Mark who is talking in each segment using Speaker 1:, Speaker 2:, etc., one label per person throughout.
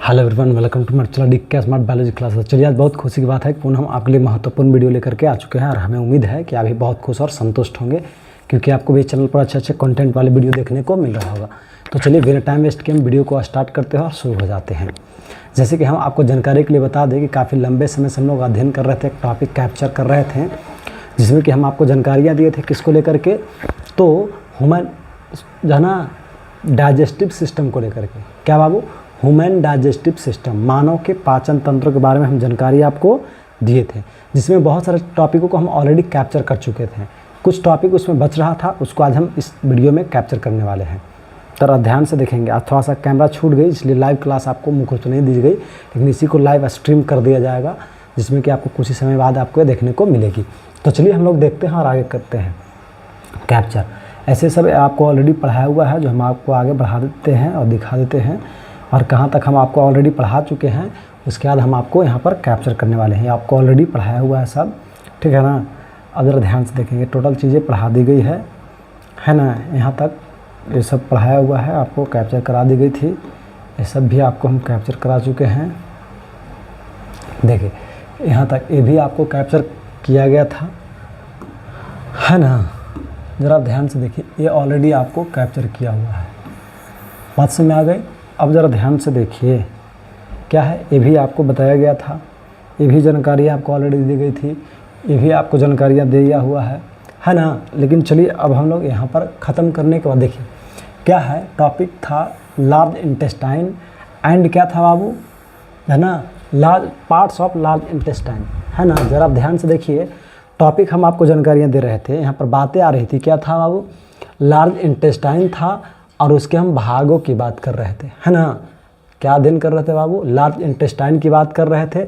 Speaker 1: Hello everyone, welcome to my channel smart biology class. चलिए, आज बहुत खुशी की बात है कि पुनः हम आपके लिए महत्वपूर्ण वीडियो लेकर के आ चुके हैं और हमें उम्मीद है कि आप भी बहुत खुश और संतुष्ट होंगे क्योंकि आपको भी चैनल पर अच्छे कंटेंट वाले वीडियो देखने को मिल रहा होगा। तो चलिए बिना टाइम वेस्ट के हम वीडियो को स्टार्ट करते हैं और शुरू हो जाते हैं। जैसे कि हम आपको जानकारी के लिए बता दें कि काफ़ी लंबे समय से हम लोग अध्ययन कर रहे थे, एक टॉपिक कैप्चर कर रहे थे जिसमें कि हम आपको जानकारियाँ दिए थे किसको लेकर के, तो ह्यूमन जो है ना डाइजेस्टिव सिस्टम को लेकर के। क्या बाबू? ह्यूमन डाइजेस्टिव सिस्टम, मानव के पाचन तंत्र के बारे में हम जानकारी आपको दिए थे, जिसमें बहुत सारे टॉपिकों को हम ऑलरेडी कैप्चर कर चुके थे। कुछ टॉपिक उसमें बच रहा था, उसको आज हम इस वीडियो में कैप्चर करने वाले हैं। तो ध्यान से देखेंगे। आज थोड़ा सा कैमरा छूट गई इसलिए लाइव क्लास आपको मुफ्त नहीं दी गई, लेकिन इसी को लाइव स्ट्रीम कर दिया जाएगा जिसमें कि आपको कुछ ही समय बाद आपको देखने को मिलेगी। तो चलिए हम लोग देखते हैं और आगे करते हैं कैप्चर। ऐसे सब आपको ऑलरेडी पढ़ाया हुआ है जो हम आपको आगे बढ़ा देते हैं और दिखा देते हैं, और कहाँ तक हम आपको ऑलरेडी पढ़ा चुके हैं उसके बाद हम आपको यहाँ पर कैप्चर करने वाले हैं। आपको ऑलरेडी पढ़ाया हुआ है सब, ठीक है ना। अब ज़रा ध्यान से देखेंगे, टोटल चीज़ें पढ़ा दी गई है ना। यहाँ तक ये सब पढ़ाया हुआ है, आपको कैप्चर करा दी गई थी। ये सब भी आपको हम कैप्चर करा चुके हैं। देखिए यहाँ तक ये भी आपको कैप्चर किया गया था, है ना। ज़रा ध्यान से देखिए, ये ऑलरेडी आपको कैप्चर किया हुआ है। बात समझ में आ गई? अब ज़रा ध्यान से देखिए क्या है, ये भी आपको बताया गया था, ये भी जानकारी आपको ऑलरेडी दी गई थी, ये भी आपको जानकारियाँ दिया हुआ है ना। लेकिन चलिए अब हम लोग यहाँ पर ख़त्म करने के बाद देखिए क्या है। टॉपिक था लार्ज इंटेस्टाइन एंड क्या था बाबू, है ना, large parts of large intestine, है ना। ज़रा ध्यान से देखिए, टॉपिक हम आपको जानकारियाँ दे रहे थे, यहाँ पर बातें आ रही थी। क्या था बाबू? लार्ज इंटेस्टाइन था और उसके हम भागों की बात कर रहे थे, है ना। क्या अध्ययन कर रहे थे बाबू? लार्ज इंटेस्टाइन की बात कर रहे थे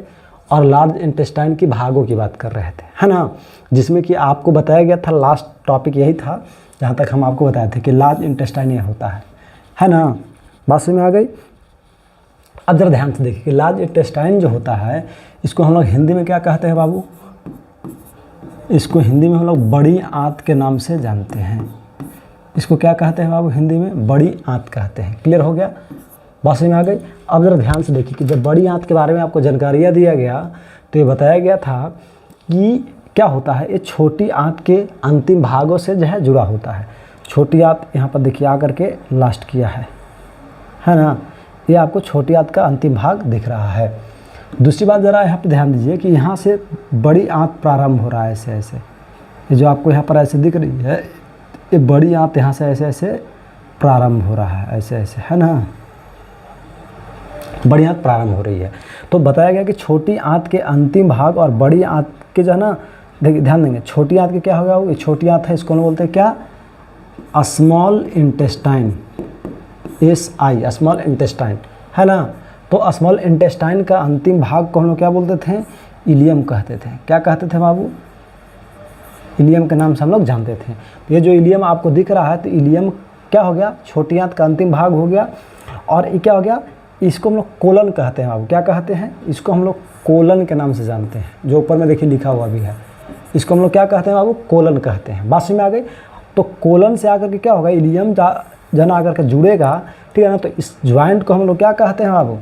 Speaker 1: और लार्ज इंटेस्टाइन की भागों की बात कर रहे थे, है ना। जिसमें कि आपको बताया गया था, लास्ट टॉपिक यही था जहाँ तक हम आपको बताए थे कि लार्ज इंटेस्टाइन ये होता है ना। बात समझ में आ गई? अब जरा ध्यान से देखिए कि लार्ज इंटेस्टाइन जो होता है इसको हम लोग हिंदी में क्या कहते हैं बाबू? इसको हिंदी में हम लोग बड़ी आंत के नाम से जानते हैं। इसको क्या कहते हैं बाबू? हिंदी में बड़ी आंत कहते हैं। क्लियर हो गया? बात समझ में आ गई? अब जरा ध्यान से देखिए कि जब बड़ी आंत के बारे में आपको जानकारियाँ दिया गया तो ये बताया गया था कि क्या होता है, ये छोटी आंत के अंतिम भागों से जो है जुड़ा होता है। छोटी आंत यहाँ पर देखिए आकर के लास्ट किया है ना। ये आपको छोटी आंत का अंतिम भाग दिख रहा है। दूसरी बात ज़रा यहाँ पर ध्यान दीजिए कि यहाँ से बड़ी आंत प्रारंभ हो रहा है ऐसे ऐसे। ये जो आपको यहाँ पर ऐसे दिख रही है, ये बड़ी आंत यहाँ से ऐसे ऐसे प्रारंभ हो रहा है, ऐसे ऐसे, है ना। बड़ी आंत प्रारंभ हो रही है। तो बताया गया कि छोटी आंत के अंतिम भाग और बड़ी आंत के जो है ना, देखिए ध्यान देंगे, छोटी आंत के क्या होगा वो, ये छोटी आंत है, इसको हम बोलते हैं क्या? Small intestine, SI, small intestine, है ना। तो स्मॉल इंटेस्टाइन का अंतिम भाग को हम लोग क्या बोलते थे? इलियम कहते थे। क्या कहते थे बाबू? इलियम के नाम से हम लोग जानते थे। ये जो इलियम आपको दिख रहा है, तो इलियम क्या हो गया? छोटी आंत का अंतिम भाग हो गया। और ये क्या हो गया? इसको हम लोग कोलन कहते हैं बाबू। क्या कहते हैं? इसको हम लोग कोलन के नाम से जानते हैं, जो ऊपर में देखिए लिखा हुआ भी है। इसको हम लोग क्या कहते हैं बाबू? कोलन कहते हैं। बात समझ में आ गई? तो कोलन से आकर के क्या होगा? इलियम जना आकर के जुड़ेगा, ठीक है ना। तो इस ज्वाइंट को हम लोग क्या कहते हैं बाबू?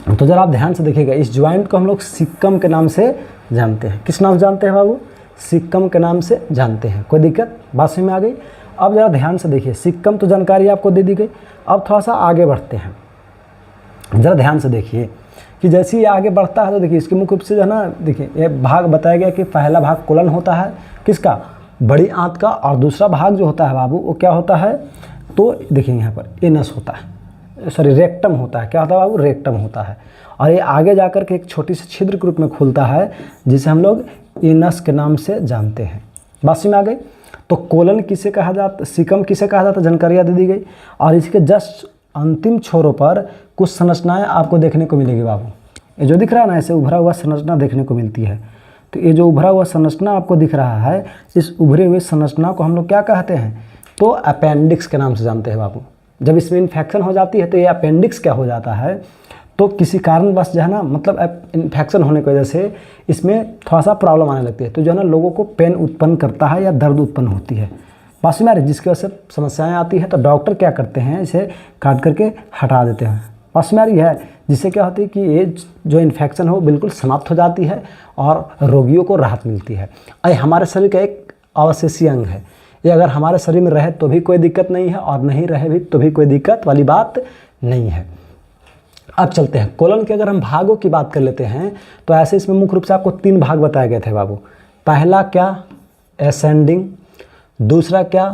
Speaker 1: तो जरा आप ध्यान से देखिएगा, इस ज्वाइंट को हम लोग सिक्कम के नाम से जानते हैं। किस नाम से जानते हैं बाबू? सिक्कम के नाम से जानते हैं। कोई दिक्कत? बात समझ में आ गई? अब जरा ध्यान से देखिए, सिक्कम तो जानकारी आपको दे दी गई। अब थोड़ा सा आगे बढ़ते हैं। ज़रा ध्यान से देखिए कि जैसे ही आगे बढ़ता है तो देखिए इसके मुख्य रूप से जो है ना, देखिए ये भाग बताया गया कि पहला भाग कोलन होता है किसका? बड़ी आंत का। और दूसरा भाग जो होता है बाबू वो क्या होता है? तो देखिए यहाँ पर एनस होता है, सॉरी रेक्टम होता है। क्या होता है बाबू? रेक्टम होता है। और ये आगे जाकर के एक छोटी सी छिद्र के रूप में खुलता है जिसे हम लोग एनस के नाम से जानते हैं। बात समझ में आ गई? तो कोलन किसे कहा जाता, सिकम किसे कहा जाता, जानकारियाँ दे दी गई। और इसके जस्ट अंतिम छोरों पर कुछ संरचनाएं आपको देखने को मिलेगी बाबू। ये जो दिख रहा है ना, ऐसे उभरा हुआ संरचना देखने को मिलती है। तो ये जो उभरा हुआ संरचना आपको दिख रहा है, इस उभरे हुए संरचना को हम लोग क्या कहते हैं? तो अपेंडिक्स के नाम से जानते हैं बाबू। जब इसमें इन्फेक्शन हो जाती है तो ये अपेंडिक्स क्या हो जाता है, तो किसी कारणवश जो है ना, मतलब इन्फेक्शन होने की वजह से इसमें थोड़ा सा प्रॉब्लम आने लगती है, तो जो है ना लोगों को पेन उत्पन्न करता है या दर्द उत्पन्न होती है। पास में आ रही, जिसकी वजह से समस्याएं आती है, तो डॉक्टर क्या करते हैं, इसे काट करके हटा देते हैं। समझ में आ रही है, जिससे क्या होती है कि ये जो इन्फेक्शन है वो बिल्कुल समाप्त हो जाती है और रोगियों को राहत मिलती है। ये हमारे शरीर का एक अवशेषीय अंग है, ये अगर हमारे शरीर में रहे तो भी कोई दिक्कत नहीं है और नहीं रहे भी तो भी कोई दिक्कत वाली बात नहीं है। अब चलते हैं कोलन के अगर हम भागों की बात कर लेते हैं तो ऐसे इसमें मुख्य रूप से आपको 3 भाग बताए गए थे बाबू। पहला क्या, एसेंडिंग, दूसरा क्या,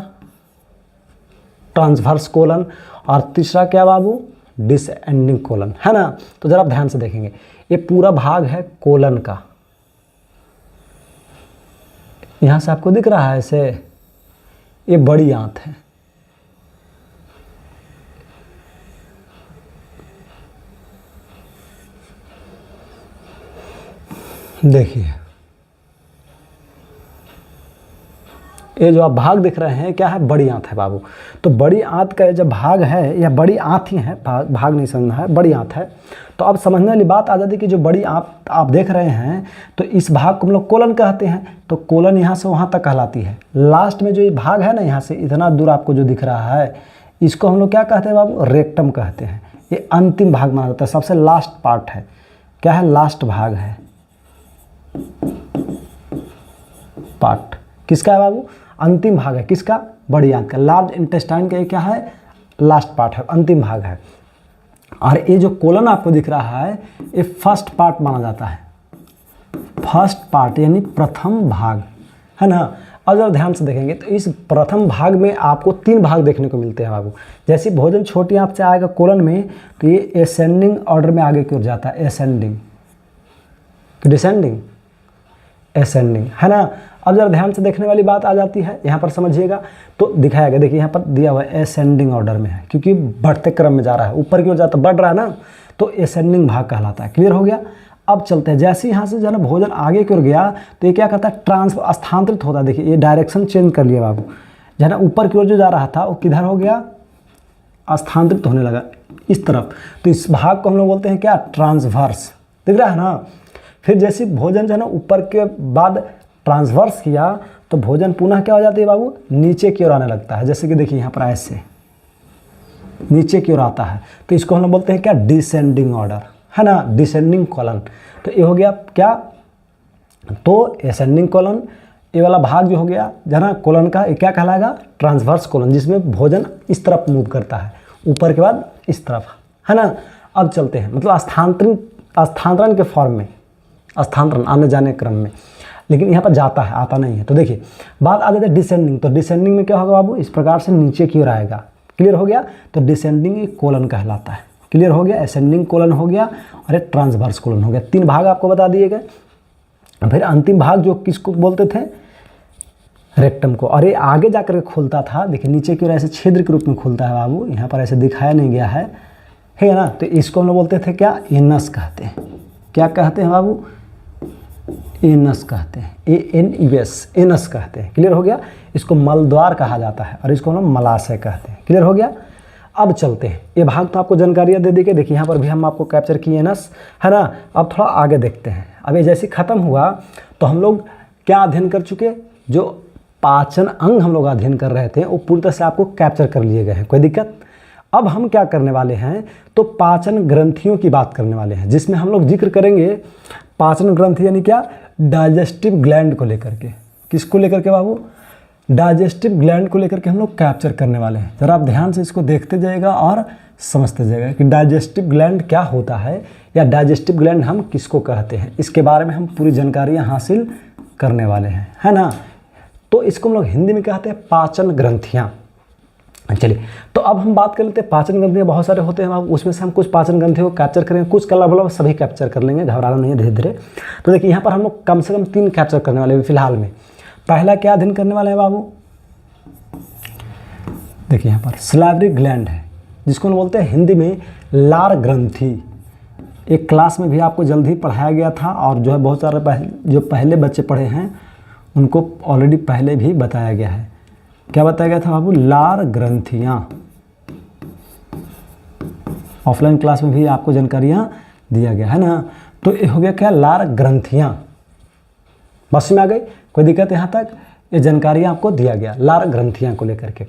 Speaker 1: ट्रांसवर्स कोलन, और तीसरा क्या बाबू, डिसेंडिंग कोलन, है ना। तो जरा आप ध्यान से देखेंगे, ये पूरा भाग है कोलन का। यहां से आपको दिख रहा है ऐसे, ये बड़ी आंत है, देखिए ये जो आप भाग दिख रहे हैं क्या है, बड़ी आंत है बाबू। तो बड़ी आंत का जब भाग है, या बड़ी आंत ही है, भाग नहीं समझना है, बड़ी आंत है। तो अब समझने वाली बात आ जाती है कि जो बड़ी आंत आप देख रहे हैं तो इस भाग को हम लोग कोलन कहते हैं। तो कोलन यहाँ से वहाँ तक कहलाती है। लास्ट में जो ये भाग है ना, यहाँ से इतना दूर आपको जो दिख रहा है, इसको हम लोग क्या कहते हैं बाबू, रेक्टम कहते हैं। ये अंतिम भाग माना जाता है, सबसे लास्ट पार्ट है। क्या है, लास्ट भाग है, पार्ट किसका है बाबू, अंतिम भाग है, किसका, बड़ी आंत का। लार्ज इंटेस्टाइन का ये क्या है, लास्ट पार्ट है, अंतिम भाग है। और ये जो कोलन आपको दिख रहा है, ये फर्स्ट पार्ट माना जाता है, फर्स्ट पार्ट यानी प्रथम भाग, है ना। अब जब ध्यान से देखेंगे तो इस प्रथम भाग में आपको 3 भाग देखने को मिलते हैं बाबू। जैसे भोजन छोटी आंत से आएगा कोलन में तो ये एसेंडिंग ऑर्डर में आगे की ओर जाता है, एसेंडिंग, डिसेंडिंग, एसेंडिंग, है ना। अब जरा ध्यान से देखने वाली बात आ जाती है, यहाँ पर समझिएगा तो दिखाया गया, देखिए यहाँ पर दिया हुआ है एसेंडिंग ऑर्डर में है, क्योंकि बढ़ते क्रम में जा रहा है, ऊपर की ओर जाता, बढ़ रहा है ना, तो एसेंडिंग भाग कहलाता है। क्लियर हो गया। अब चलते हैं, जैसे यहाँ से जो है ना भोजन आगे की ओर गया तो ये क्या करता है, स्थानांतरित होता है। देखिए ये डायरेक्शन चेंज कर लिया बाबू, जो है ना ऊपर की ओर जो जा रहा था वो किधर हो गया, स्थानांतरित होने लगा इस तरफ। तो इस भाग को हम लोग बोलते हैं क्या, ट्रांसवर्स, दिख रहा है ना। फिर जैसे भोजन जो है ना ऊपर के बाद ट्रांसवर्स किया तो भोजन पुनः क्या हो जाती है बाबू, नीचे की ओर आने लगता है। जैसे कि देखिए यहाँ पर ऐसे नीचे की ओर आता है, तो इसको हम लोग बोलते हैं क्या, डिसेंडिंग ऑर्डर, है ना, डिसेंडिंग कॉलन। तो ये हो गया क्या, तो एसेंडिंग कॉलन, ये वाला भाग जो हो गया जना कोलन का, ये क्या कहलाएगा, ट्रांसवर्स कोलन, जिसमें भोजन इस तरफ मूव करता है, ऊपर के बाद इस तरफ, है ना। अब चलते हैं, मतलब स्थानांतरण के फॉर्म में, स्थानांतरण आने जाने क्रम में, लेकिन यहाँ पर जाता है, आता नहीं है। तो देखिए बात आ जाती है डिसेंडिंग। तो डिसेंडिंग में क्या होगा बाबू, इस प्रकार से नीचे की ओर आएगा। क्लियर हो गया। तो डिसेंडिंग एक कोलन कहलाता है। क्लियर हो गया। एसेंडिंग कोलन हो गया और एक ट्रांसवर्स कोलन हो गया। 3 भाग आपको बता दिए गए। फिर अंतिम भाग जो किसको बोलते थे, रेक्टम को। और ये आगे जाकर के खुलता था, देखिए नीचे की ओर ऐसे छिद्र के रूप में खुलता है बाबू, यहाँ पर ऐसे दिखाया नहीं गया है ना। तो इसको हम लोग बोलते थे क्या, एनस कहते हैं। क्या कहते हैं बाबू, एनस कहते हैं, ANES, एनस कहते हैं। क्लियर हो गया। इसको मलद्वार कहा जाता है और इसको हम लोग मलाशय कहते हैं। क्लियर हो गया। अब चलते हैं, ये भाग तो आपको जानकारियाँ दे दी गई। देखिए यहाँ पर भी हम आपको कैप्चर किए एनस, है ना। अब थोड़ा आगे देखते हैं। अब ये जैसे ख़त्म हुआ तो हम लोग क्या अध्ययन कर चुके, जो पाचन अंग हम लोग अध्ययन कर रहे थे वो पूरी तरह से आपको कैप्चर कर लिए गए हैं, कोई दिक्कत। अब हम क्या करने वाले हैं, तो पाचन ग्रंथियों की बात करने वाले हैं, जिसमें हम लोग जिक्र करेंगे पाचन ग्रंथि यानी क्या, डाइजेस्टिव ग्लैंड को लेकर के। किसको लेकर के बाबू, डाइजेस्टिव ग्लैंड को लेकर के हम लोग कैप्चर करने वाले हैं। जरा आप ध्यान से इसको देखते जाइएगा और समझते जाइएगा कि डाइजेस्टिव ग्लैंड क्या होता है या डाइजेस्टिव ग्लैंड हम किसको कहते हैं, इसके बारे में हम पूरी जानकारियाँ हासिल करने वाले हैं, है ना। तो इसको हम लोग हिंदी में कहते हैं पाचन ग्रंथियाँ। चलिए, तो अब हम बात कर लेते हैं पाचन ग्रंथियाँ बहुत सारे होते हैं, उसमें से हम कुछ पाचन ग्रंथियों को कैप्चर करेंगे, कुछ कल मतलब सभी कैप्चर कर लेंगे, घबराना नहीं है, धीरे धीरे। तो देखिए यहाँ पर हम लोग कम से कम 3 कैप्चर करने वाले हैं फिलहाल में। पहला क्या अध्ययन करने वाले हैं बाबू, देखिए यहाँ पर सलाइवरी ग्लैंड है, जिसको हम बोलते हैं हिंदी में लार ग्रंथि। एक क्लास में भी आपको जल्द ही पढ़ाया गया था और जो है बहुत सारे जो पहले बच्चे पढ़े हैं उनको ऑलरेडी पहले भी बताया गया है। क्या बताया गया था बाबू, लार ग्रंथियाँ। ऑफलाइन क्लास में भी आपको जानकारियाँ दिया गया है ना। तो ये हो गया क्या, लार ग्रंथियाँ। बस में आ गई, कोई दिक्कत यहाँ तक, ये जानकारियाँ आपको दिया गया लार ग्रंथियाँ को लेकर के।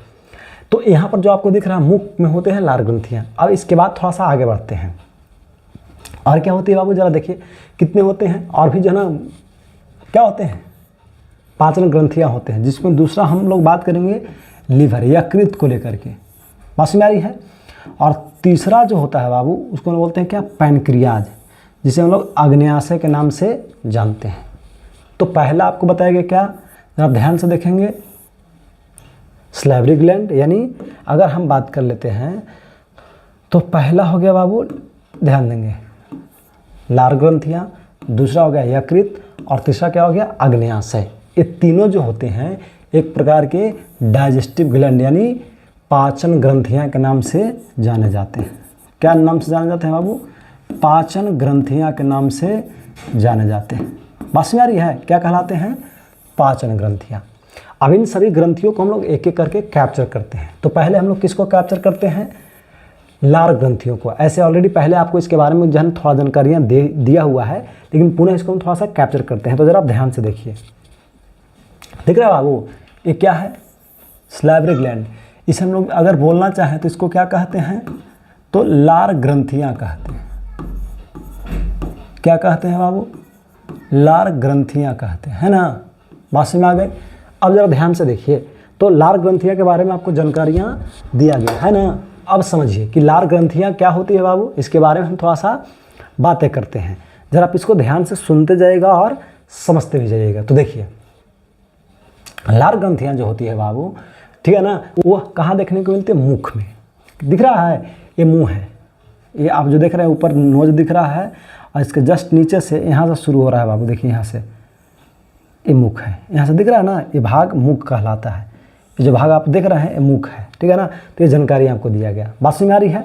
Speaker 1: तो यहाँ पर जो आपको दिख रहा है मुख में होते हैं लार ग्रंथियाँ। अब इसके बाद थोड़ा सा आगे बढ़ते हैं, और क्या होती है बाबू, जरा देखिए कितने होते हैं, और भी जो है ना क्या होते हैं, पाचन ग्रंथियाँ होते हैं, जिसमें दूसरा हम लोग बात करेंगे लीवर, यकृत को लेकर के, बात समझ आ रही है। और तीसरा जो होता है बाबू उसको बोलते हैं क्या, पैनक्रियाज, जिसे हम लोग आग्नेयाशय के नाम से जानते हैं। तो पहला आपको बताया गया क्या, आप ध्यान से देखेंगे, सलाइवरी ग्लैंड, यानी अगर हम बात कर लेते हैं तो पहला हो गया बाबू, ध्यान देंगे, लार ग्रंथियाँ, दूसरा हो गया यकृत, और तीसरा क्या हो गया, आग्नेयाशय। ये तीनों जो होते हैं एक प्रकार के डाइजेस्टिव ग्लैंड यानी पाचन ग्रंथियाँ के नाम से जाने जाते हैं। क्या नाम से जाने जाते हैं बाबू, पाचन ग्रंथियाँ के नाम से जाने जाते हैं। बात समझ आ रही है, क्या कहलाते हैं, पाचन ग्रंथियाँ। अब इन सभी ग्रंथियों को हम लोग एक एक करके कैप्चर करते हैं। तो पहले हम लोग किसको कैप्चर करते हैं, लार ग्रंथियों को। ऐसे ऑलरेडी पहले आपको इसके बारे में जन थोड़ा जानकारियाँ दिया हुआ है, लेकिन पुनः इसको हम थोड़ा सा कैप्चर करते हैं। तो ज़रा आप ध्यान से देखिए, दिख रहा है बाबू, ये क्या है, सलाइवरी ग्लैंड। इसे हम लोग अगर बोलना चाहें तो इसको क्या कहते हैं, तो लार ग्रंथियाँ कहते हैं। क्या कहते हैं बाबू, लार ग्रंथियाँ कहते हैं, है ना, बात समझ में आ गई। अब ज़रा ध्यान से देखिए, तो लार ग्रंथियाँ के बारे में आपको जानकारियाँ दिया गया है ना। अब समझिए कि लार ग्रंथियाँ क्या होती है बाबू, इसके बारे में हम थोड़ा सा बातें करते हैं। ज़रा आप इसको ध्यान से सुनते जाइएगा और समझते भी जाइएगा। तो देखिए, लार ग्रंथियाँ जो होती है बाबू, ठीक है ना, वो कहाँ देखने को मिलती है, मुख में। दिख रहा है, ये मुंह है, ये आप जो देख रहे हैं ऊपर नोज दिख रहा है, और इसके जस्ट नीचे से यहाँ से शुरू हो रहा है बाबू, देखिए यहाँ से, ये मुख है, यहाँ से दिख रहा है ना, ये भाग मुख कहलाता है। ये जो भाग आप देख रहे हैं ये मुख है, ठीक है ना। तो ये जानकारी आपको दिया गया, बात समझ में आ रही है।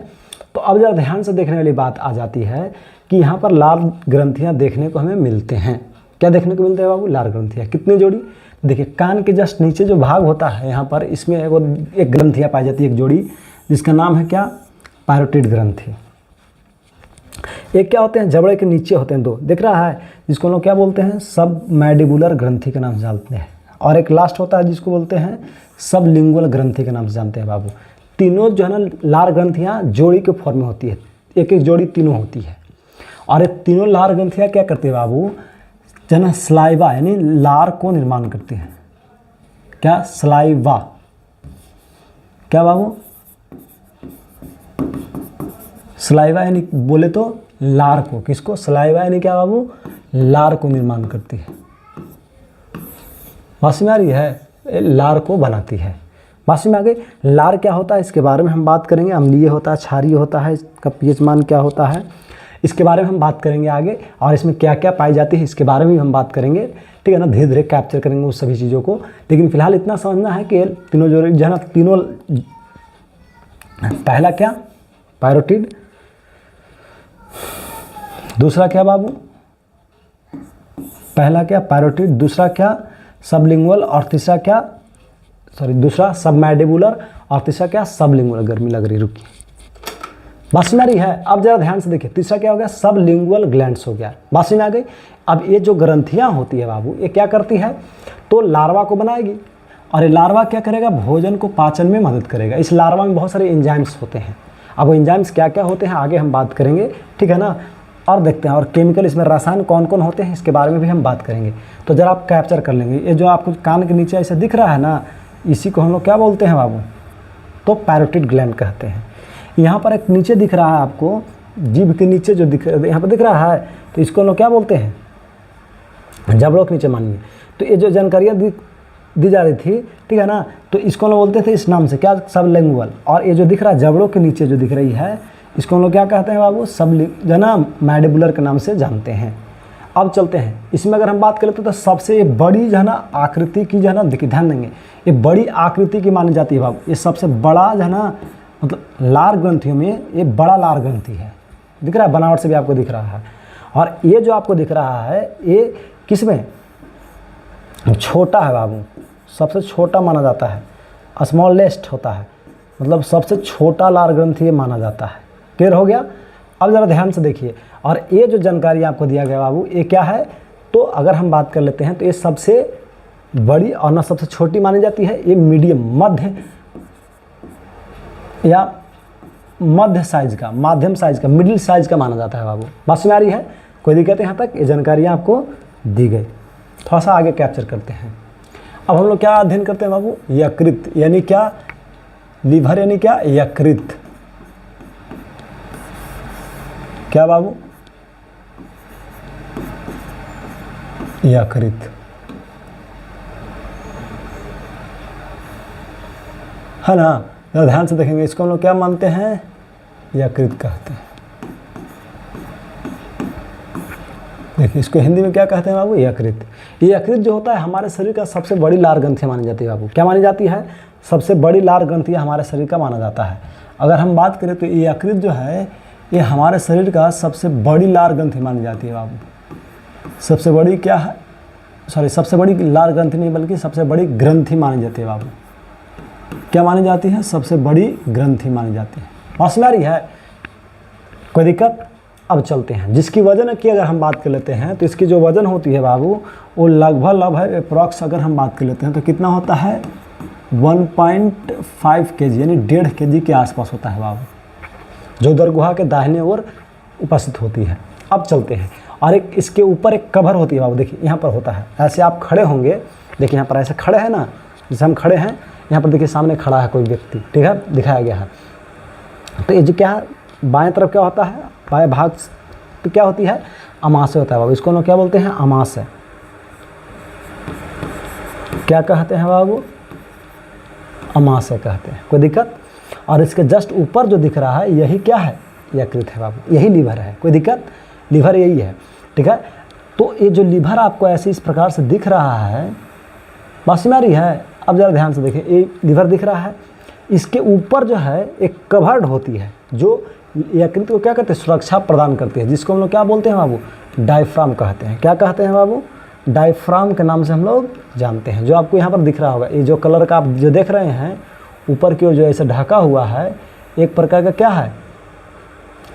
Speaker 1: तो अब जरा ध्यान से देखने वाली बात आ जाती है कि यहाँ पर लार ग्रंथियाँ देखने को हमें मिलते हैं। क्या देखने को मिलते हैं बाबू, लार ग्रंथियाँ। कितनी जोड़ी, देखिए कान के जस्ट नीचे जो भाग होता है यहाँ पर, इसमें एक ग्रंथियाँ पाई जाती है, एक जोड़ी, जिसका नाम है क्या, पैरोटिड ग्रंथि। एक क्या होते हैं, जबड़े के नीचे होते हैं दो, दिख रहा है, जिसको लोग क्या बोलते हैं, सब मैंडिबुलर ग्रंथि के नाम से जानते हैं। और एक लास्ट होता है जिसको बोलते हैं सब लिंगुअल ग्रंथि के नाम से जानते हैं बाबू। तीनों जो है ना लार ग्रंथियाँ जोड़ी के फॉर्म में होती है, एक एक जोड़ी तीनों होती है। और ये तीनों लार ग्रंथियाँ क्या करती है बाबू, जो है ना सलाइवा यानी लार को निर्माण करती हैं। क्या, सलाइवा, क्या बाबू, सलाइवा यानी बोले तो लार को, किसको, सलाइवा यानी क्या बाबू, लार को निर्माण करती है। बात समझ में आ रही है, लार को बनाती है। बात समझ में आ गई। लार क्या होता है इसके बारे में हम बात करेंगे, अम्लीय होता है, क्षारीय होता है, इसका पीएच मान क्या होता है इसके बारे में हम बात करेंगे आगे, और इसमें क्या क्या पाई जाती है इसके बारे में भी हम बात करेंगे, ठीक है ना। धीरे धीरे कैप्चर करेंगे उस सभी चीज़ों को, लेकिन फिलहाल इतना समझना है कि तीनों जो है ना, तीनों, पहला क्या, पैरोटिड, दूसरा क्या बाबू, पहला क्या पैरोटिड, दूसरा क्या सबलिंगुअल, और तीसरा क्या, दूसरा सबमैंडिबुलर, और तीसरा क्या सबलिंगुअल। गर्मी लग रही, रुकिए, बात समझ आ रही है। अब जरा ध्यान से देखिए, तीसरा क्या हो गया, सबलिंगुअल ग्लैंड्स हो गया। बात समझ आ गई। अब ये जो ग्रंथियाँ होती है बाबू, ये क्या करती है, तो लार्वा को बनाएगी, और ये लार्वा क्या करेगा, भोजन को पाचन में मदद करेगा। इस लार्वा में बहुत सारे एंजाइम्स होते हैं। अब वो एंजाइम्स क्या क्या होते हैं आगे हम बात करेंगे, ठीक है ना। और देखते हैं, और केमिकल इसमें रसायन कौन कौन होते हैं इसके बारे में भी हम बात करेंगे। तो जरा आप कैप्चर कर लेंगे, ये जो आपको कान के नीचे ऐसे दिख रहा है ना, इसी को हम लोग क्या बोलते हैं बाबू, तो पैरोटिड ग्लैंड कहते हैं। यहाँ पर एक नीचे दिख रहा है आपको, जीभ के नीचे जो यहाँ पर दिख रहा है, तो इसको हम लोग क्या बोलते हैं, जबड़ों के नीचे मानिए। तो ये जो जानकारियाँ दी जा रही थी, ठीक है ना, तो इसको हम लोग बोलते थे इस नाम से, क्या, सबलिंगुअल। और ये जो दिख रहा है जबड़ों के नीचे जो दिख रही है, इसको हम लोग क्या कहते हैं बाबू, जो ना मैंडिबुलर के नाम से जानते हैं। अब चलते हैं, इसमें अगर हम बात करें तो सबसे बड़ी जो है ना आकृति की जो है ना, देखिए ध्यान देंगे, ये बड़ी आकृति की मानी जाती है बाबू। ये सबसे बड़ा जो है ना, मतलब लार ग्रंथियों में ये बड़ा लार ग्रंथि है, दिख रहा है, बनावट से भी आपको दिख रहा है। और ये जो आपको दिख रहा है ये किसमें, छोटा है बाबू, सबसे छोटा माना जाता है, स्मॉलेस्ट होता है, मतलब सबसे छोटा लार ग्रंथि माना जाता है। क्लियर हो गया। अब ज़रा ध्यान से देखिए, और ये जो जानकारी आपको दिया गया बाबू, ये क्या है, तो अगर हम बात कर लेते हैं तो ये सबसे बड़ी और ना सबसे छोटी मानी जाती है, ये मीडियम, मध्य या मध्य साइज का, माध्यम साइज का, मिडिल साइज का माना जाता है बाबू। बात समझ आ रही है? कोई दिक्कत है यहाँ तक? ये जानकारियाँ आपको दी गई। थोड़ा सा आगे कैप्चर करते हैं। अब हम लोग क्या अध्ययन करते हैं बाबू? यकृत यानी क्या? लीवर यानी क्या? यकृत। क्या बाबू? यकृत है ना? जरा ध्यान से देखेंगे, इसको हम लोग क्या मानते हैं? यकृत कहते हैं। देखिए इसको हिंदी में क्या कहते हैं बाबू? यकृत। ये यकृत जो होता है हमारे शरीर का सबसे बड़ी लार ग्रंथि मानी जाती है बाबू। क्या मानी जाती है? सबसे बड़ी लार ग्रंथि हमारे शरीर का माना जाता है। अगर हम बात करें तो ये यकृत जो है ये हमारे शरीर का सबसे बड़ी लार ग्रंथि मानी जाती है बाबू। सबसे बड़ी क्या है? सबसे बड़ी लार ग्रंथि नहीं बल्कि सबसे बड़ी ग्रंथि मानी जाती है बाबू। क्या मानी जाती है? सबसे बड़ी ग्रंथि मानी जाती है। समझ में आ रही है? कोई दिक्कत? अब चलते हैं। जिसकी वजन की अगर हम बात कर लेते हैं तो इसकी जो वजन होती है बाबू वो लगभग अप्रॉक्स अगर हम बात कर लेते हैं तो कितना होता है? 1.5 kg यानी 1.5 kg के आसपास होता है बाबू, जो उदरगुहा के दाहिने ओर उपस्थित होती है। अब चलते हैं। और एक इसके ऊपर एक कवर होती है बाबू। देखिए यहाँ पर होता है, ऐसे आप खड़े होंगे, देखिए यहाँ पर ऐसे खड़े हैं ना, जैसे हम खड़े हैं यहाँ पर देखिए सामने खड़ा है कोई व्यक्ति, ठीक है, दिखाया गया है। तो ये जो क्या है बाएं तरफ क्या होता है? बाएं भाग तो क्या होती है? अमाशय होता है बाबू। इसको लोग क्या बोलते हैं? अमाशय। क्या कहते हैं बाबू? अमाशय कहते हैं। कोई दिक्कत? और इसके जस्ट ऊपर जो दिख रहा है यही क्या है? यकृत है बाबू, यही लीवर है। कोई दिक्कत? लीवर यही है, ठीक है। तो ये जो लीवर आपको ऐसे इस प्रकार से दिख रहा है, बात समझ आ रही है? अब जरा ध्यान से देखिए, ये लीवर दिख रहा है, इसके ऊपर जो है एक कवर्ड होती है जो यकृत को क्या करते हैं? सुरक्षा प्रदान करती है, जिसको हम लोग क्या बोलते हैं बाबू? डायफ्राम कहते हैं। क्या कहते हैं बाबू? डायफ्राम के नाम से हम लोग जानते हैं। जो आपको यहाँ पर दिख रहा होगा, ये जो कलर का आप जो देख रहे हैं ऊपर की ओर जो ऐसे ढका हुआ है, एक प्रकार का क्या है?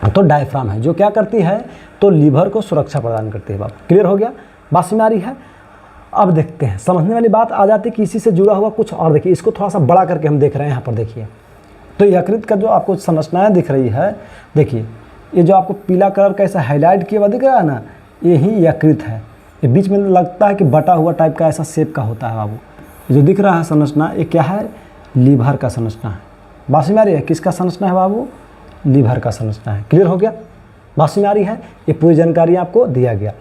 Speaker 1: तो डायफ्राम है, जो क्या करती है? तो लीवर को सुरक्षा प्रदान करती है बाबू। क्लियर हो गया? बात समझ आ रही है? अब देखते हैं, समझने वाली बात आ जाती है कि इसी से जुड़ा हुआ कुछ और। देखिए इसको थोड़ा सा बड़ा करके हम देख रहे हैं यहाँ पर। देखिए तो यकृत का जो आपको संरचनाएं दिख रही है, देखिए ये जो आपको पीला कलर का ऐसा हाईलाइट किया हुआ दिख रहा है ना, यही यकृत है। ये बीच में लगता है कि बटा हुआ टाइप का ऐसा शेप का होता है बाबू। ये जो दिख रहा है संरचना, ये क्या है? लीवर का संरचना है। बात समझ में आ रही है? किसका संरचना है बाबू? लीवर का संरचना है। क्लियर हो गया? बात समझ में आ रही है? ये पूरी जानकारी आपको दिया गया।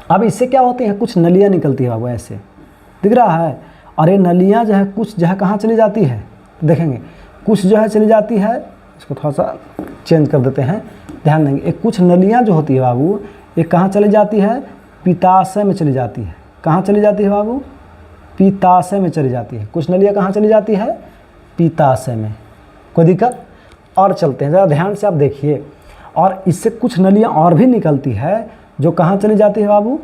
Speaker 1: अब इससे क्या होती है? कुछ नलियाँ निकलती है बाबू, ऐसे दिख रहा है। और ये नलियाँ जो है कुछ जो है कहाँ चली जाती है? देखेंगे कुछ जो है चली जाती है, इसको थोड़ा सा चेंज कर देते हैं, ध्यान देंगे। एक कुछ नलियाँ जो होती है बाबू, ये कहाँ चली जाती है? पित्ताशय में चली जाती है। कहाँ चली जाती है बाबू? पित्ताशय में चली जाती है। कुछ नलियाँ कहाँ चली जाती है? पित्ताशय में। कोई दिक्कत? और चलते हैं, ज़रा ध्यान से आप देखिए। और इससे कुछ नलियाँ और भी निकलती है जो कहाँ चली जाती है बाबू?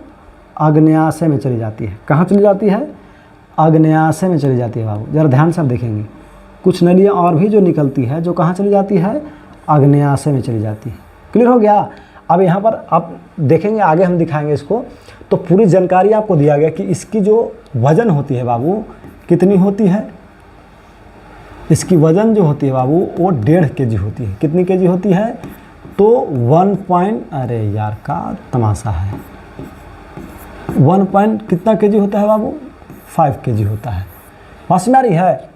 Speaker 1: आग्नेयाशय में चली जाती है। कहाँ चली जाती है? आग्नेयाशय में चली जाती है बाबू। ज़रा ध्यान से आप देखेंगे, कुछ नलियाँ और भी जो निकलती है जो कहाँ चली जाती है? आग्नेयाशय में चली जाती है। क्लियर हो गया? अब यहाँ पर आप देखेंगे, आगे हम दिखाएंगे इसको, तो पूरी जानकारी आपको दिया गया कि इसकी जो वजन होती है बाबू कितनी होती है? इसकी वजन जो होती है बाबू वो 1.5 kg होती है। कितनी kg होती है? तो 1 अरे यार का तमाशा है, 1 कितना kg होता है बाबू? 5 kg होता है। समझ में आ रही है?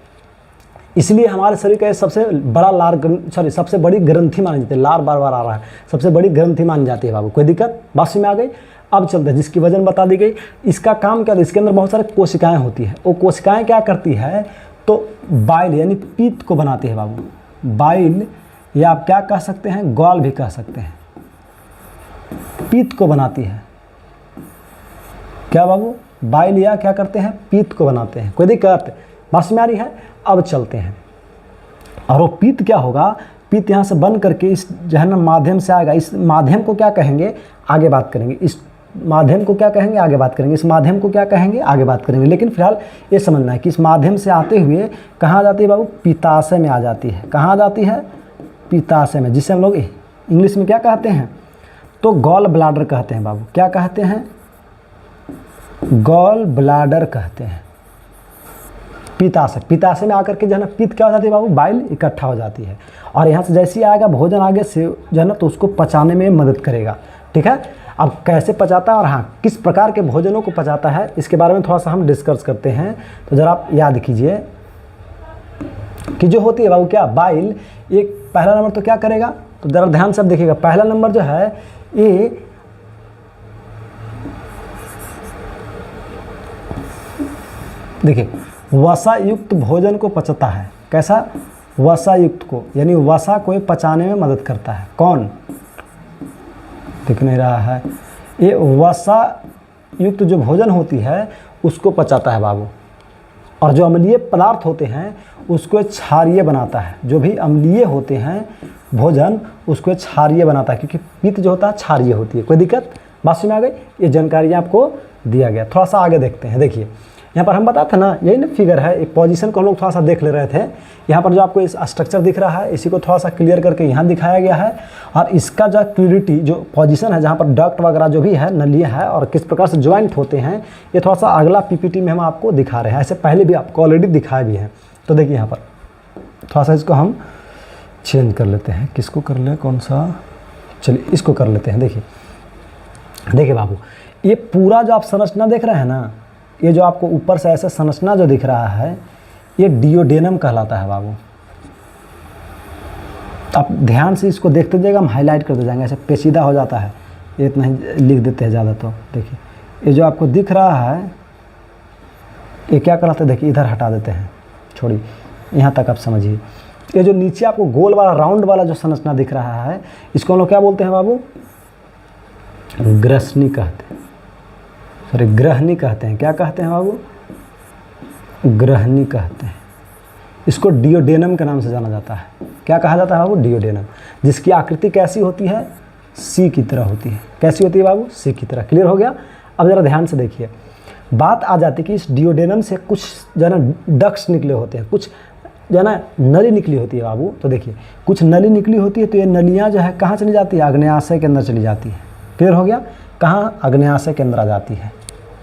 Speaker 1: इसलिए हमारे शरीर का सबसे बड़ा सबसे बड़ी ग्रंथि मानी जाती है। लार बार बार आ रहा है, सबसे बड़ी ग्रंथि मानी जाती है बाबू। कोई दिक्कत? बात में आ गई? अब चलते हैं, जिसकी वजन बता दी गई। इसका काम क्या है? इसके अंदर बहुत सारे कोशिकाएं होती है। वो कोशिकाएं क्या करती है? तो बाइल यानी पित्त को बनाती है बाबू। बाइल या आप क्या कह सकते हैं? ग्वाल भी कह सकते हैं। पित्त को बनाती है। क्या बाबू? बाइल या क्या करते हैं? पित्त को बनाते हैं। कोई दिक्कत? बात में आ रही है? अब चलते हैं। और वो पित्त क्या होगा? पित्त यहाँ से बन करके इस जो है ना माध्यम से आएगा। इस माध्यम को क्या कहेंगे? आगे बात करेंगे। इस माध्यम को क्या कहेंगे? आगे बात करेंगे। इस माध्यम को क्या कहेंगे? आगे बात करेंगे। लेकिन फिलहाल ये समझना है कि इस माध्यम से आते हुए कहाँ आ जाती है बाबू? पित्ताशय में आ जाती है। कहाँ आ जाती है? पित्ताशय में, जिसे हम लोग इंग्लिश में क्या कहते हैं? तो गॉल ब्लाडर कहते हैं बाबू। क्या कहते हैं? गॉल ब्लाडर कहते हैं। पित्ताशय में आकर के जो है ना पित्त क्या हो जाती है बाबू, बाइल इकट्ठा हो जाती है, और यहाँ से जैसे ही आएगा भोजन आगे से जो है ना तो उसको पचाने में मदद करेगा। ठीक है, अब कैसे पचाता है और हाँ किस प्रकार के भोजनों को पचाता है इसके बारे में थोड़ा सा हम डिस्कस करते हैं। तो ज़रा आप याद कीजिए कि जो होती है बाबू क्या, बाइल, एक पहला नंबर तो क्या करेगा, तो ज़रा ध्यान से आप देखिएगा, पहला नंबर जो है ये देखिए वसा युक्त भोजन को पचाता है। कैसा, वसा युक्त को, यानी वसा को पचाने में मदद करता है। कौन, दिख नहीं रहा है, ये वसा युक्त जो भोजन होती है उसको पचाता है बाबू, और जो अम्लीय पदार्थ होते हैं उसको क्षारीय बनाता है। जो भी अम्लीय होते हैं भोजन उसको क्षारीय बनाता है, क्योंकि पित्त जो होता है क्षारीय होती है। कोई दिक्कत, बात समझ में आ गई, ये जानकारी आपको दिया गया। थोड़ा सा आगे देखते हैं, देखिए यहाँ पर हम बताते ना, यही ना फिगर है, एक पोजीशन को हम लोग थोड़ा सा देख ले रहे थे। यहाँ पर जो आपको इस स्ट्रक्चर दिख रहा है इसी को थोड़ा सा क्लियर करके यहाँ दिखाया गया है, और इसका जो क्लियरिटी जो पोजीशन है जहाँ पर डक्ट वगैरह जो भी है, नलियाँ है और किस प्रकार से ज्वाइंट होते हैं, ये थोड़ा सा अगला पीपीटी में हम आपको दिखा रहे हैं। ऐसे पहले भी आपको ऑलरेडी दिखाए भी हैं। तो देखिए यहाँ पर थोड़ा सा इसको हम चेंज कर लेते हैं, किसको कर ले, कौन सा, चलिए इसको कर लेते हैं। देखिए बाबू, ये पूरा जो आप संरचना देख रहे हैं ना, ये जो आपको ऊपर से ऐसे संरचना जो दिख रहा है ये डिओडेनम कहलाता है बाबू। आप ध्यान से इसको देखते जाइएगा, हम हाईलाइट करते जाएंगे, ऐसे पेचीदा हो जाता है, ये इतना ही लिख देते हैं ज़्यादा। तो देखिए ये जो आपको दिख रहा है ये क्या कहलाता है, देखिए इधर हटा देते हैं, छोड़िए यहाँ तक आप समझिए। ये जो नीचे आपको गोल वाला राउंड वाला जो संरचना दिख रहा है इसको हम लोग क्या बोलते हैं बाबू, ग्रसनी कहते हैं, सॉरी ग्रहणी कहते हैं। क्या कहते हैं बाबू, ग्रहणी कहते हैं। इसको डिओडेनम के नाम से जाना जाता है। क्या कहा जाता है बाबू, डिओडेनम, जिसकी आकृति कैसी होती है, सी की तरह होती है। कैसी होती है बाबू, सी की तरह। क्लियर हो गया। अब ज़रा ध्यान से देखिए, बात आ जाती है कि इस डिओडेनम से कुछ जो है ना डक्ट्स निकले होते हैं, कुछ जो है ना नली निकली होती है बाबू। तो देखिए कुछ नली निकली होती है, तो ये नलियाँ जो है कहाँ चली जाती है, आग्नेयाशय के अंदर चली जाती है। क्लियर हो गया, कहाँ, आग्नेयाशय के अंदर आ जाती है।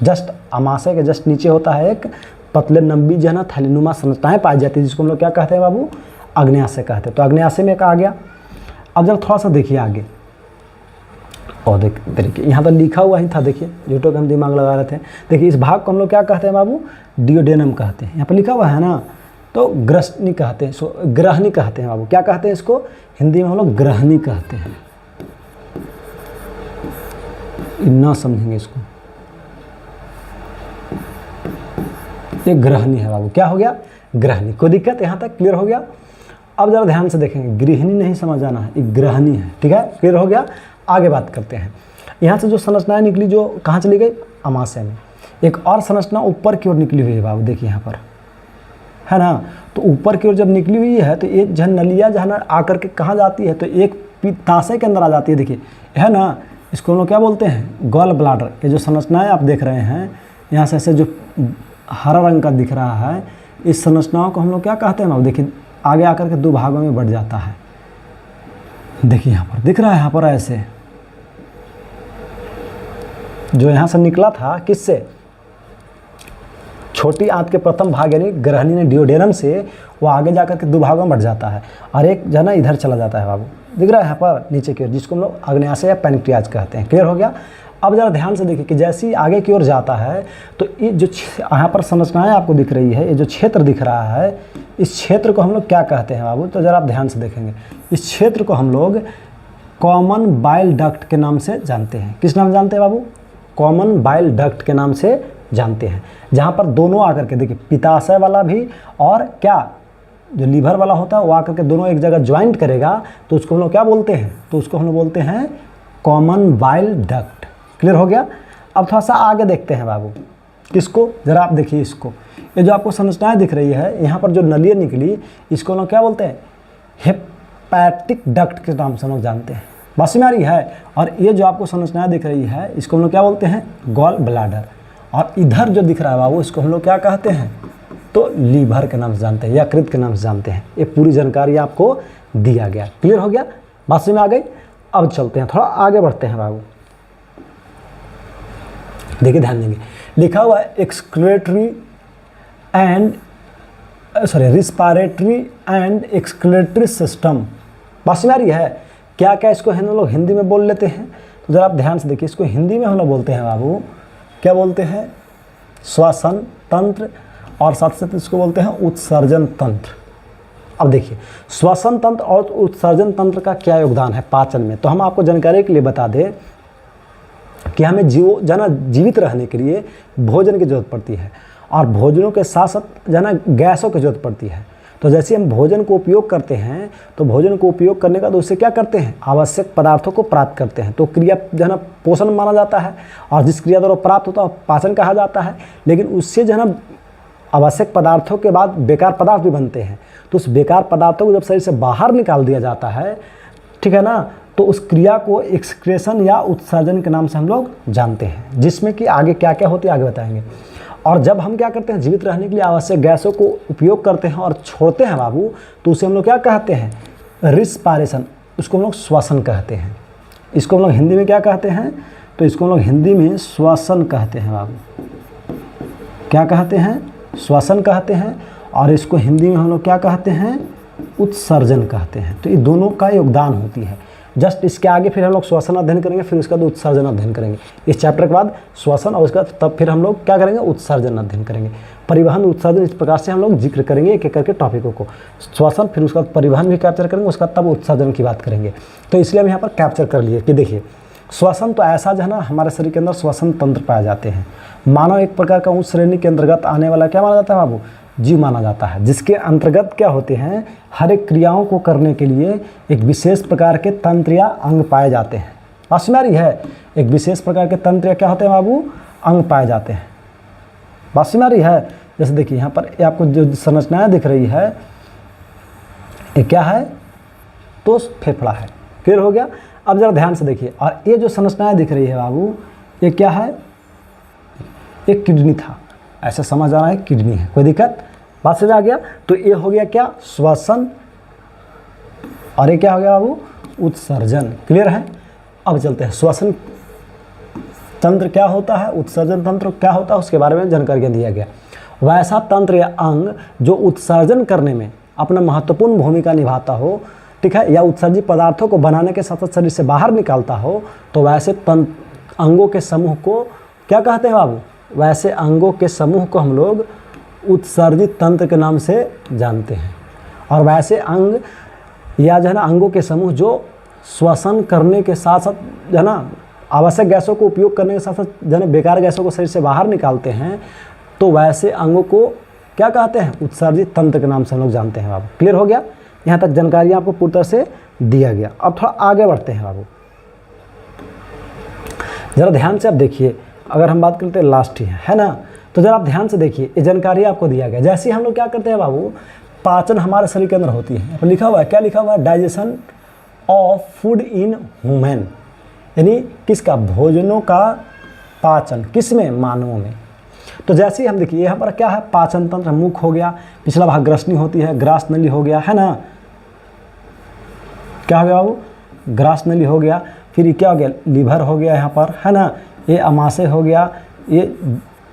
Speaker 1: जस्ट अमाशय के जस्ट नीचे होता है एक पतले लंबी जो है ना थैलीनुमा संरचनाएं पाई जाती है, जिसको हम लोग क्या कहते हैं बाबू, आग्नेयाशय कहते हैं। तो आग्नेयाशय में एक आ गया। अब जब थोड़ा सा देखिए आगे, और देखिए यहाँ तो लिखा हुआ ही था, देखिए झूठों का हम दिमाग लगा रहे थे। देखिए इस भाग को हम लोग क्या कहते हैं बाबू, डिओडेनम कहते हैं। यहाँ पर लिखा हुआ है ना, तो ग्रसनी कहते हैं, सो ग्रहणी कहते हैं बाबू। क्या कहते हैं इसको, हिंदी में हम लोग ग्रहणी कहते हैं। ना समझेंगे इसको, ये ग्रहणी है बाबू। क्या हो गया, ग्रहणी। कोई दिक्कत, यहाँ तक क्लियर हो गया। अब जरा ध्यान से देखेंगे, गृहिणी नहीं समझ आना है, ये ग्रहणी है। ठीक है, क्लियर हो गया। आगे बात करते हैं। यहाँ से जो संरचनाएं निकली जो कहाँ चली गई, अमाशय में। एक और संरचना ऊपर की ओर निकली हुई है बाबू, देखिए यहाँ पर है ना। तो ऊपर की ओर जब निकली हुई है तो ये जो नलिया जो है ना आकर के कहाँ जाती है, तो एक पित्ताशय के अंदर आ जाती है। देखिए है ना, इसको हम लोग क्या बोलते हैं, गॉल ब्लाडर। ये जो संरचनाएं आप देख रहे हैं यहाँ से ऐसे जो हरा रंग का दिख रहा है, इस संरचनाओं को हम लोग क्या कहते हैं बाबू, देखिए आगे आकर के दो भागों में बढ़ जाता है। देखिए यहाँ पर दिख रहा है, यहाँ पर ऐसे जो यहाँ से निकला था, किससे, छोटी आंत के प्रथम भाग यानी ग्रहणी ने डिओडेनम से, वो आगे जाकर के दो भागों में बढ़ जाता है, और एक जो है ना इधर चला जाता है बाबू। दिख रहा है यहाँ पर नीचे की ओर, जिसको हम लोग आग्नेयाशय या पैनक्रियाज कहते हैं। क्लियर हो गया। अब ज़रा ध्यान से देखिए कि जैसे ही आगे की ओर जाता है तो ये जो यहाँ पर संरचनाएं आपको दिख रही है, ये जो क्षेत्र दिख रहा है, इस क्षेत्र को हम लोग क्या कहते हैं बाबू, तो ज़रा आप ध्यान से देखेंगे, इस क्षेत्र को हम लोग कॉमन बाइल डक्ट के नाम से जानते हैं। किस नाम जानते हैं बाबू, कॉमन बाइल डक्ट के नाम से जानते हैं। जहाँ पर दोनों आकर के देखिए पित्ताशय वाला भी और क्या जो लीवर वाला होता है वो आकर के दोनों एक जगह ज्वाइंट करेगा, तो उसको हम लोग क्या बोलते हैं, तो उसको हम लोग बोलते हैं कॉमन बाइल डक्ट। क्लियर हो गया। अब थोड़ा सा आगे देखते हैं बाबू, किसको, ज़रा आप देखिए इसको, ये जो आपको संरचनाएं दिख रही है, यहाँ पर जो नलियाँ निकली, इसको हम लोग क्या बोलते हैं, हेपेटिक डक्ट के नाम से हम लोग जानते हैं। बात समझ में आ रही है। और ये जो आपको संरचनाएं दिख रही है, इसको हम लोग क्या बोलते हैं, गॉल ब्लाडर। और इधर जो दिख रहा है बाबू, इसको हम लोग क्या कहते हैं, तो लीवर के नाम से जानते हैं, यकृत के नाम से जानते हैं। ये पूरी जानकारी आपको दिया गया। क्लियर हो गया, बात समझ में आ गई। अब चलते हैं, थोड़ा आगे बढ़ते हैं बाबू। देखिए ध्यान देंगे, लिखा हुआ है excretory and respiratory and excretory system. बात समझ आ रही है? क्या क्या इसको हम लोग हिंदी में बोल लेते हैं, तो ज़रा आप ध्यान से देखिए। इसको हिंदी में हम लोग बोलते हैं बाबू, क्या बोलते हैं? श्वसन तंत्र, और साथ साथ इसको बोलते हैं उत्सर्जन तंत्र। अब देखिए, श्वसन तंत्र और उत्सर्जन तंत्र का क्या योगदान है पाचन में, तो हम आपको जानकारी के लिए बता दें कि हमें जीवित रहने के लिए भोजन की जरूरत पड़ती है, और भोजनों के साथ साथ गैसों की जरूरत पड़ती है। तो जैसे हम भोजन को उपयोग करते हैं, तो भोजन को उपयोग करने का तो उससे क्या करते हैं? आवश्यक पदार्थों को प्राप्त करते हैं। तो क्रिया पोषण माना जाता है, और जिस क्रिया द्वारा प्राप्त होता है पाचन कहा जाता है। लेकिन उससे आवश्यक पदार्थों के बाद बेकार पदार्थ भी बनते हैं। तो उस बेकार पदार्थों को जब शरीर से बाहर निकाल दिया जाता है, ठीक है ना, तो उस क्रिया को एक्सक्रेशन या उत्सर्जन के नाम से हम लोग जानते हैं, जिसमें कि आगे क्या क्या होती है आगे बताएंगे। और जब हम क्या करते हैं, जीवित रहने के लिए आवश्यक गैसों को उपयोग करते हैं और छोड़ते हैं बाबू, तो उसे हम लोग क्या कहते हैं? रिस्पायरेशन। उसको हम लोग श्वसन कहते हैं। इसको हम लोग हिंदी में क्या कहते हैं? तो इसको हम लोग हिंदी में श्वसन कहते हैं बाबू। क्या कहते हैं? श्वसन कहते हैं। और इसको हिंदी में हम लोग क्या कहते हैं? उत्सर्जन कहते हैं। तो ये दोनों का योगदान होती है। जस्ट इसके आगे फिर हम लोग श्वसन अध्ययन करेंगे, फिर उसके बाद उत्सर्जन अध्ययन करेंगे। इस चैप्टर के बाद श्वसन, और उसके बाद तब फिर हम लोग क्या करेंगे? उत्सर्जन अध्ययन करेंगे। परिवहन, उत्सर्जन, इस प्रकार से हम लोग जिक्र करेंगे एक एक करके टॉपिकों को। श्वसन, फिर उसके बाद परिवहन भी कैप्चर करेंगे, उसके बाद तब उत्सर्जन की बात करेंगे। तो इसलिए हम यहाँ पर कैप्चर कर लिए कि देखिए, श्वसन तो ऐसा हमारे शरीर के अंदर श्वसन तंत्र पाए जाते हैं। मानव एक प्रकार का उच्च श्रेणी के अंतर्गत आने वाला क्या माना जाता है बाबू? जीव माना जाता है, जिसके अंतर्गत क्या होते हैं? हर एक क्रियाओं को करने के लिए एक विशेष प्रकार के तंत्र या अंग पाए जाते हैं। बात समझ आ रही है? एक विशेष प्रकार के तंत्र या क्या होते हैं बाबू? अंग पाए जाते हैं। बात समझ आ रही है? जैसे देखिए यहाँ पर ये आपको जो संरचनाएं दिख रही है, ये क्या है? तो फेफड़ा है। क्लियर हो गया? अब जरा ध्यान से देखिए, और ये जो संरचनाएं दिख रही है बाबू, ये क्या है? एक किडनी था, ऐसा समझ आ रहा है, किडनी है। कोई दिक्कत? बात समझ आ गया? तो ये हो गया क्या? श्वसन, और ये क्या हो गया बाबू? उत्सर्जन। क्लियर है? अब चलते हैं, श्वसन तंत्र क्या होता है, उत्सर्जन तंत्र क्या होता है, उसके बारे में जानकारी दिया गया। वैसा तंत्र या अंग जो उत्सर्जन करने में अपना महत्वपूर्ण भूमिका निभाता हो, ठीक है, या उत्सर्जित पदार्थों को बनाने के साथ साथ शरीर से बाहर निकालता हो, तो वैसे अंगों के समूह को क्या कहते हैं बाबू? वैसे अंगों के समूह को हम लोग उत्सर्जित तंत्र के नाम से जानते हैं। और वैसे अंग या अंगों के समूह जो श्वसन करने के साथ साथ आवश्यक गैसों को उपयोग करने के साथ साथ बेकार गैसों को शरीर से बाहर निकालते हैं, तो वैसे अंगों को क्या कहते हैं? उत्सर्जित तंत्र के नाम से हम लोग जानते हैं बाबू। क्लियर हो गया? यहाँ तक जानकारी आपको पूरी तरह से दिया गया। अब थोड़ा आगे बढ़ते हैं बाबू, जरा ध्यान से आप देखिए। अगर हम बात करते हैं लास्ट ही है ना, तो जरा आप ध्यान से देखिए, ये जानकारी आपको दिया गया। जैसे हम लोग क्या करते हैं बाबू, पाचन हमारे शरीर के अंदर होती है। यहाँ पर लिखा हुआ है, क्या लिखा हुआ है? Digestion of food in human, यानी किसका? भोजनों का पाचन, किसमें? मानवों में। तो जैसे ही हम देखिए यहाँ पर क्या है? पाचन तंत्र, मुख हो गया, पिछला भाग ग्रसनी होती है, ग्रास नली हो गया, है ना, क्या हो गया बाबू? ग्रास नली हो गया। फिर ये क्या हो गया? लीवर हो गया यहाँ पर, है ना, ये अमाशय हो गया, ये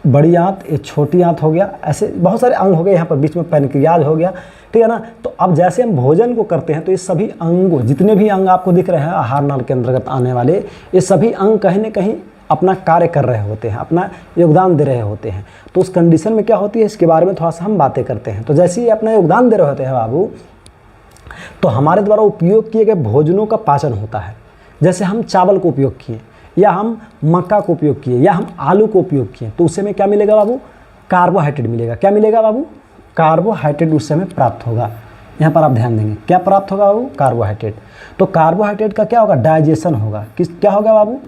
Speaker 1: बड़ी आंत, ये छोटी आंत हो गया। ऐसे बहुत सारे अंग हो गए यहाँ पर, बीच में पैनक्रियाज हो गया, ठीक है ना। तो अब जैसे हम भोजन को करते हैं, तो ये सभी अंगों, जितने भी अंग आपको दिख रहे हैं आहार नाल के अंतर्गत आने वाले, ये सभी अंग कहीं ना कहीं अपना कार्य कर रहे होते हैं, अपना योगदान दे रहे होते हैं। तो उस कंडीशन में क्या होती है, इसके बारे में थोड़ा सा हम बातें करते हैं। तो जैसे ही अपना योगदान दे रहे होते हैं बाबू, तो हमारे द्वारा उपयोग किए गए भोजनों का पाचन होता है। जैसे हम चावल को उपयोग किए, या हम मक्का को उपयोग किए, या हम आलू को उपयोग किए, तो उससे में क्या मिलेगा बाबू? कार्बोहाइड्रेट मिलेगा। क्या मिलेगा बाबू? कार्बोहाइड्रेट उससे हमें प्राप्त होगा। यहाँ पर आप ध्यान देंगे, क्या प्राप्त होगा बाबू? कार्बोहाइड्रेट। तो कार्बोहाइड्रेट का क्या होगा? डाइजेशन होगा। क्या होगा बाबू?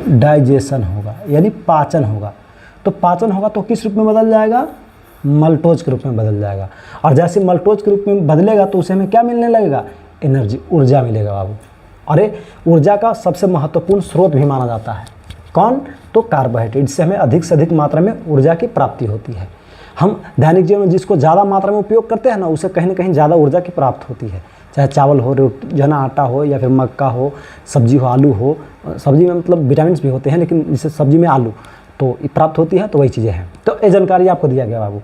Speaker 1: डाइजेशन होगा, यानी पाचन होगा। तो पाचन होगा तो किस रूप में बदल जाएगा? मल्टोज के रूप में बदल जाएगा। और जैसे मल्टोज के रूप में बदलेगा, तो उसे हमें क्या मिलने लगेगा? एनर्जी, ऊर्जा मिलेगा बाबू। अरे ऊर्जा का सबसे महत्वपूर्ण स्रोत भी माना जाता है कौन? तो कार्बोहाइड्रेट। इससे हमें अधिक से अधिक मात्रा में ऊर्जा की प्राप्ति होती है। हम दैनिक जीवन में जिसको ज़्यादा मात्रा में उपयोग करते हैं ना, उसे कहीं ना कहीं ज़्यादा ऊर्जा की प्राप्त होती है। चाहे चावल हो, आटा हो, या फिर मक्का हो, सब्जी हो, आलू हो। सब्जी में मतलब विटामिन भी होते हैं, लेकिन जैसे सब्जी में आलू तो प्राप्त होती है, तो वही चीज़ें हैं। तो ये जानकारी आपको दिया गया बाबू।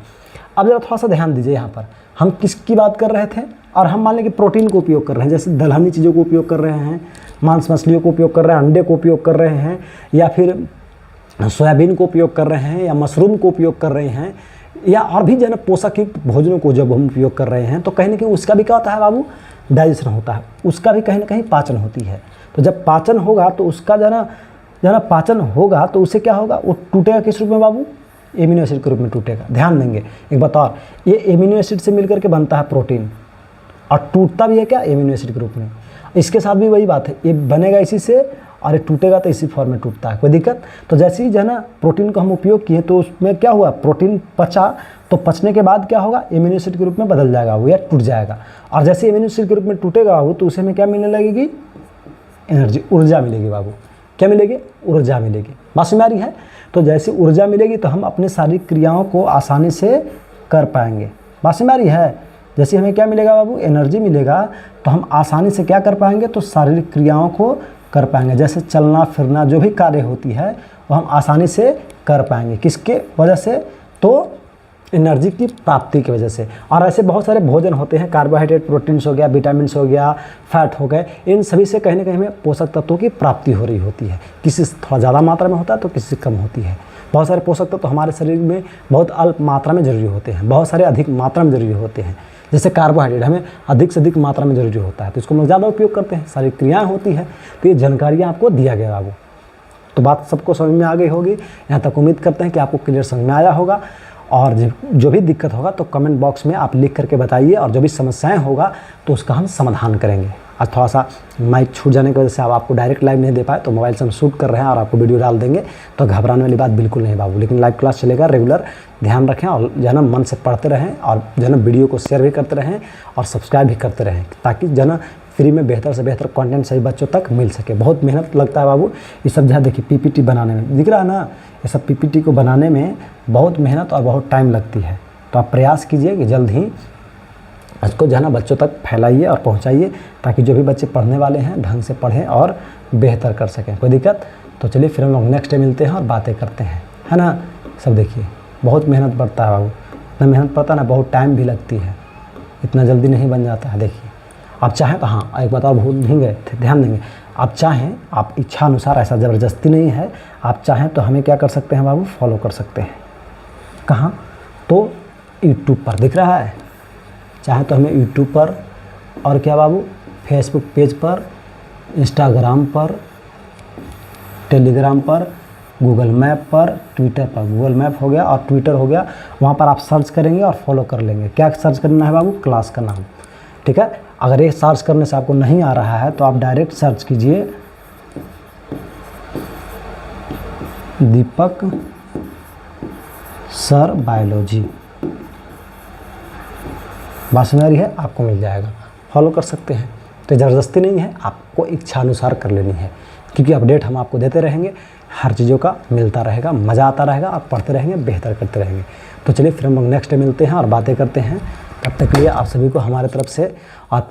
Speaker 1: अब जरा थोड़ा सा ध्यान दीजिए, यहाँ पर हम किसकी बात कर रहे थे, और हम मान लें कि प्रोटीन को उपयोग कर रहे हैं, जैसे दलहनी चीज़ों को उपयोग कर रहे हैं, मांस मछलियों को उपयोग कर रहे हैं, अंडे को उपयोग कर रहे हैं, या फिर सोयाबीन को उपयोग कर रहे हैं, या मशरूम को उपयोग कर रहे हैं, या और भी जो है ना पोषक युक्त भोजनों को जब हम उपयोग कर रहे हैं, तो कहीं ना कहीं उसका भी क्या होता है बाबू, डाइजेशन होता है, उसका भी कहीं ना कहीं पाचन होती है। तो जब पाचन होगा तो उसका जो है ना पाचन होगा तो उससे क्या होगा, वो टूटेगा किस रूप में बाबू, एमिनो एसिड के रूप में टूटेगा। ध्यान देंगे एक बात और, ये एमिनो एसिड से मिलकर के बनता है प्रोटीन, और टूटता भी है क्या, एमिनो एसिड के रूप में। इसके साथ भी वही बात है, ये बनेगा इसी से और ये टूटेगा तो इसी फॉर्म में टूटता है, कोई दिक्कत। तो जैसे ही जो है ना प्रोटीन को हम उपयोग किए तो उसमें क्या हुआ, प्रोटीन पचा, तो पचने के बाद क्या होगा, एमिनो एसिड के रूप में बदल जाएगा वो, या टूट जाएगा। और जैसे एमिनो एसिड के रूप में टूटेगा वो, तो उसे में क्या मिलने लगेगी, एनर्जी, ऊर्जा मिलेगी बाबू। क्या मिलेगी, ऊर्जा मिलेगी। बात समझ आ रही है। तो जैसे ऊर्जा मिलेगी तो हम अपने शारीरिक क्रियाओं को आसानी से कर पाएंगे। बात समझ आ रही है। जैसे हमें क्या मिलेगा बाबू, एनर्जी मिलेगा, तो हम आसानी से क्या कर पाएंगे, तो शारीरिक क्रियाओं को कर पाएंगे। जैसे चलना फिरना जो भी कार्य होती है वो हम आसानी से कर पाएंगे। किसके वजह से, तो एनर्जी की प्राप्ति की वजह से। और ऐसे बहुत सारे भोजन होते हैं, कार्बोहाइड्रेट, प्रोटीन्स हो गया, विटामिन्स हो गया, फैट हो गए, इन सभी से कहीं ना कहीं हमें पोषक तत्वों की प्राप्ति हो रही होती है। किसी से थोड़ा ज़्यादा मात्रा में होता है तो किसी से कम होती है। बहुत सारे पोषक तत्व हमारे शरीर में बहुत अल्प मात्रा में जरूरी होते हैं, बहुत सारे अधिक मात्रा में जरूरी होते हैं। जैसे कार्बोहाइड्रेट हमें अधिक से अधिक मात्रा में जरूरी होता है, तो इसको हम ज़्यादा उपयोग करते हैं, सारी क्रियाएँ होती है। तो ये जानकारियाँ आपको दिया गया बाबू। तो बात सबको समझ में आ गई होगी। यहाँ तक उम्मीद करते हैं कि आपको क्लियर समझ में आया होगा। और जो भी दिक्कत होगा तो कमेंट बॉक्स में आप लिख करके बताइए, और जो भी समस्याएं होगा तो उसका हम समाधान करेंगे। आज थोड़ा सा माइक छूट जाने की वजह से अब आपको डायरेक्ट लाइव नहीं दे पाए, तो मोबाइल से हम शूट कर रहे हैं और आपको वीडियो डाल देंगे, तो घबराने वाली बात बिल्कुल नहीं बाबू। लेकिन लाइव क्लास चलेगा रेगुलर, ध्यान रखें और जो है ना मन से पढ़ते रहें, और जो है ना वीडियो को शेयर भी करते रहें और सब्सक्राइब भी करते रहें, ताकि जो है ना फ्री में बेहतर से बेहतर कंटेंट सभी बच्चों तक मिल सके। बहुत मेहनत लगता है बाबू ये सब, जहाँ देखिए पीपीटी बनाने में, दिख रहा है ना, ये सब पीपीटी को बनाने में बहुत मेहनत और बहुत टाइम लगती है। तो आप प्रयास कीजिए कि जल्द ही इसको जो है ना बच्चों तक फैलाइए और पहुंचाइए, ताकि जो भी बच्चे पढ़ने वाले हैं ढंग से पढ़ें और बेहतर कर सकें। कोई दिक्कत, तो चलिए फिर हम लोग नेक्स्ट डे मिलते हैं और बातें करते हैं, है ना। सब देखिए बहुत मेहनत पड़ता है बाबू, इतना मेहनत पड़ता है ना, बहुत टाइम भी लगती है, इतना जल्दी नहीं बन जाता है। देखिए आप चाहें तो, हाँ एक बात और भूल नहीं गए थे, ध्यान देंगे, आप चाहें, आप इच्छा अनुसार, ऐसा ज़बरदस्ती नहीं है, आप चाहें तो हमें क्या कर सकते हैं बाबू, फॉलो कर सकते हैं। कहाँ, तो यूट्यूब पर दिख रहा है, चाहे तो हमें यूट्यूब पर, और क्या बाबू, फेसबुक पेज पर, इंस्टाग्राम पर, टेलीग्राम पर, गूगल मैप पर, ट्विटर पर। गूगल मैप हो गया और ट्विटर हो गया, वहाँ पर आप सर्च करेंगे और फॉलो कर लेंगे। क्या सर्च करना है बाबू, क्लास का नाम, ठीक है। अगर ये सर्च करने से आपको नहीं आ रहा है तो आप डायरेक्ट सर्च कीजिए दीपक सर बायोलॉजी, बात समझ आ रही है, आपको मिल जाएगा, फॉलो कर सकते हैं। तो ज़बरदस्ती नहीं है, आपको इच्छा अनुसार कर लेनी है, क्योंकि अपडेट हम आपको देते रहेंगे, हर चीज़ों का मिलता रहेगा, मज़ा आता रहेगा, आप पढ़ते रहेंगे, बेहतर करते रहेंगे। तो चलिए फिर हम लोग नेक्स्ट डे मिलते हैं और बातें करते हैं। तब तक के लिए आप सभी को हमारे तरफ से और